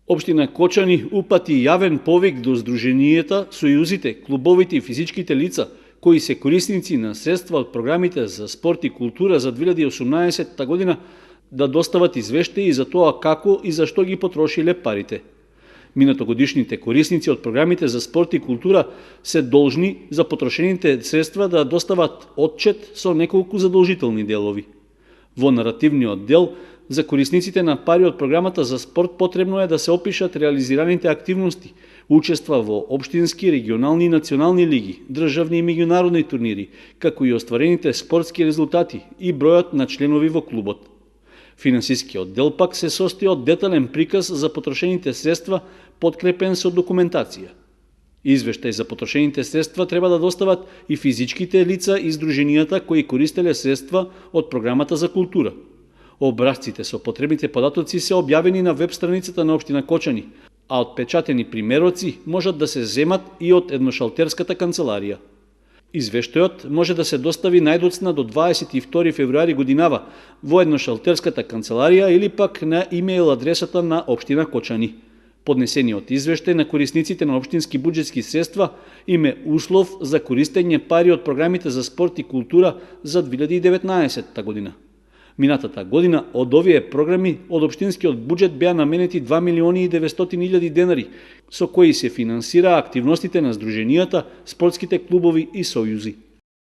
Општина Кочани упати јавен повик до здруженијата, сојузите, клубовите и физичките лица кои се корисници на средства од програмите за спорт и култура за 2018 година да достават извештаи за тоа како и за што ги потрошиле парите. Минатогодишните корисници од програмите за спорт и култура се должни за потрошените средства да достават отчет со неколку задолжителни делови. Во наративниот дел, за корисниците на пари од програмата за спорт потребно е да се опишат реализираните активности, учества во општински, регионални и национални лиги, државни и меѓународни турнири, како и остварените спортски резултати и бројот на членови во клубот. Финансискиот дел пак се состои од детален приказ за потрошените средства, подкрепен со документација. Извештај за потрошените средства треба да достават и физичките лица и здруженијата кои користеле средства од програмата за култура. Образците со потребните податоци се објавени на веб страницата на општина Кочани, а отпечатени примероци можат да се земат и од едношалтерската канцеларија. Извештајот може да се достави најдоцна до 22 февруари годинава во едношалтерската канцеларија или пак на имејл адресата на општина Кочани. Поднесениот извештај на корисниците на општински буџетски средства им е услов за користење пари од програмите за спорт и култура за 2019 година. Минатата година од овие програми од општинскиот буџет беа наменети 2.900.000 денари, со кои се финансира активностите на здруженијата, спортските клубови и сојузи.